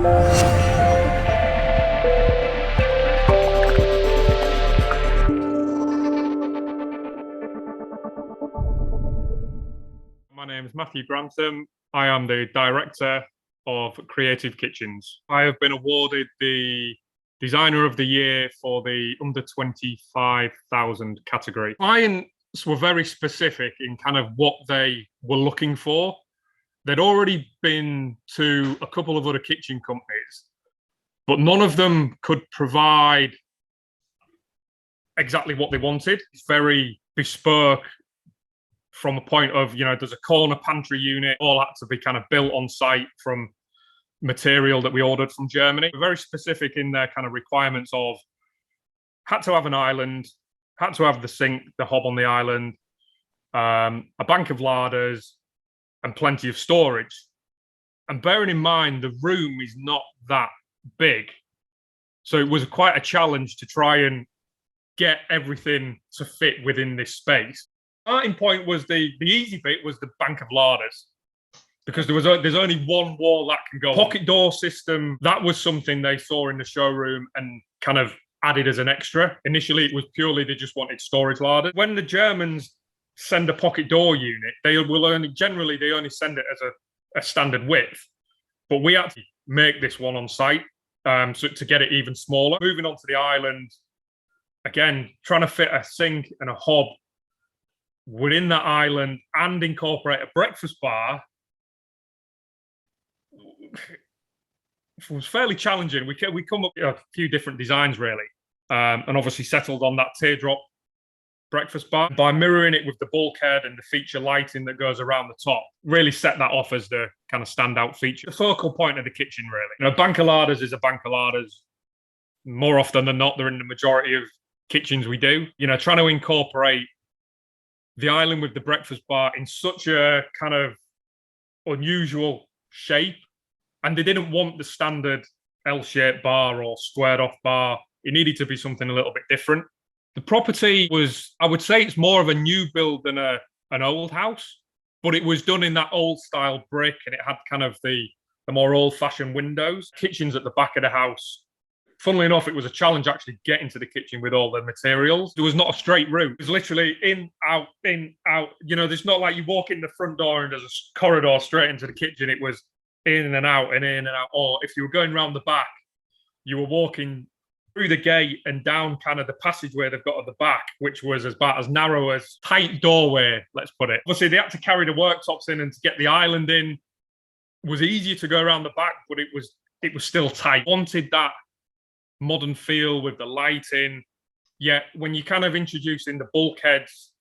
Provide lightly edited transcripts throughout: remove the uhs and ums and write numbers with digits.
My name is Matthew Grantham. I am the director of Kreativ Kitchens. I have been awarded the Designer of the Year for the under 25,000 category. Clients were very specific in kind of what they were looking for. They'd already been to a couple of other kitchen companies, but none of them could provide exactly what they wanted. It's very bespoke from a point of, there's a corner pantry unit, all had to be kind of built on site from material that we ordered from Germany. Very specific in their kind of requirements of had to have an island, had to have the sink, the hob on the island, a bank of larders, and plenty of storage. And bearing in mind, the room is not that big. So it was quite a challenge to try and get everything to fit within this space. Starting point was the easy bit was the bank of larders, because there's only one wall that can go. Pocket door system, that was something they saw in the showroom and kind of added as an extra. Initially, it was purely they just wanted storage larders. When the Germans send a pocket door unit, they only send it as a standard width, but we had to make this one on site so to get it even smaller. Moving on to the island, again, trying to fit a sink and a hob within that island and incorporate a breakfast bar was fairly challenging. We come up with a few different designs really, and obviously settled on that teardrop breakfast bar. By mirroring it with the bulkhead and the feature lighting that goes around the top, really set that off as the kind of standout feature. The focal point of the kitchen really. Bank of larders is a bank of larders. More often than not, they're in the majority of kitchens we do. Trying to incorporate the island with the breakfast bar in such a kind of unusual shape. And they didn't want the standard L-shaped bar or squared off bar. It needed to be something a little bit different. The property was, I would say it's more of a new build than an old house, but it was done in that old style brick and it had kind of the more old fashioned windows. Kitchens at the back of the house. Funnily enough, it was a challenge actually getting to the kitchen with all the materials. There was not a straight route. It was literally in, out, in, out. There's not like you walk in the front door and there's a corridor straight into the kitchen. It was in and out and in and out. Or if you were going around the back, you were walking through the gate and down kind of the passageway they've got at the back, which was about as narrow as tight doorway, let's put it. Obviously, they had to carry the worktops in, and to get the island in was easier to go around the back, but it was still tight. Wanted that modern feel with the lighting, yet when you kind of introduce in the bulkheads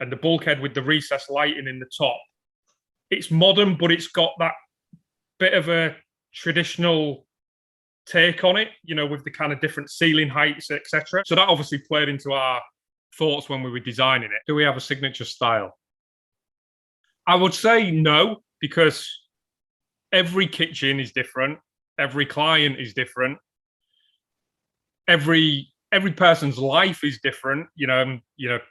and the bulkhead with the recessed lighting in the top, it's modern, but it's got that bit of a traditional take on it, with the kind of different ceiling heights, etc. So that obviously played into our thoughts when we were designing it. Do we have a signature style? I would say no, because every kitchen is different, every client is different, every person's life is different.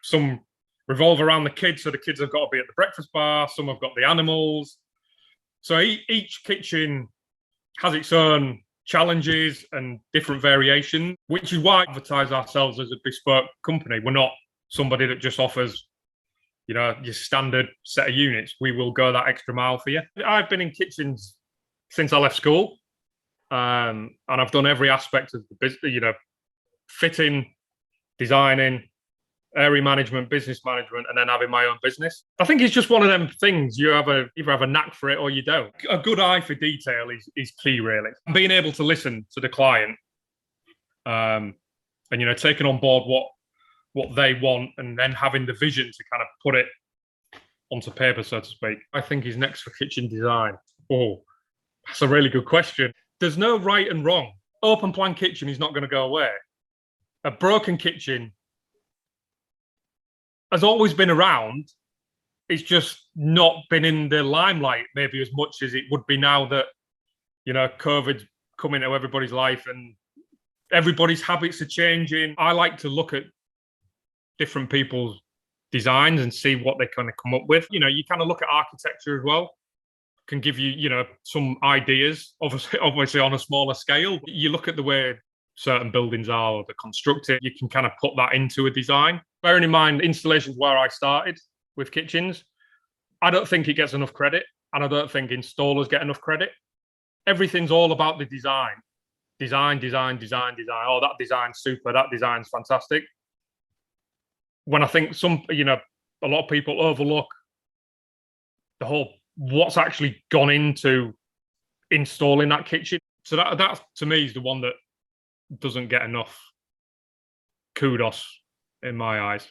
Some revolve around the kids, so the kids have got to be at the breakfast bar, some have got the animals. So each kitchen has its own challenges and different variations, which is why we advertise ourselves as a bespoke company. We're not somebody that just offers, your standard set of units. We will go that extra mile for you. I've been in kitchens since I left school, and I've done every aspect of the business, fitting, designing, area management, business management, and then having my own business. I think it's just one of them things. You either have a knack for it or you don't. A good eye for detail is key, really. Being able to listen to the client, and taking on board what they want, and then having the vision to kind of put it onto paper, so to speak. I think is next for kitchen design. Oh, that's a really good question. There's no right and wrong. Open plan kitchen is not going to go away. A broken kitchen has always been around. It's just not been in the limelight maybe as much as it would be now that, COVID's come into everybody's life and everybody's habits are changing. I like to look at different people's designs and see what they kind of come up with. You kind of look at architecture as well. can give you, some ideas, obviously on a smaller scale. You look at the way certain buildings are or they're constructed, you can kind of put that into a design. Bearing in mind, installations where I started with kitchens, I don't think it gets enough credit, and I don't think installers get enough credit. Everything's all about the design. Design. Oh, that design's super. That design's fantastic. When I think a lot of people overlook the whole what's actually gone into installing that kitchen. So that to me is the one that doesn't get enough kudos in my eyes.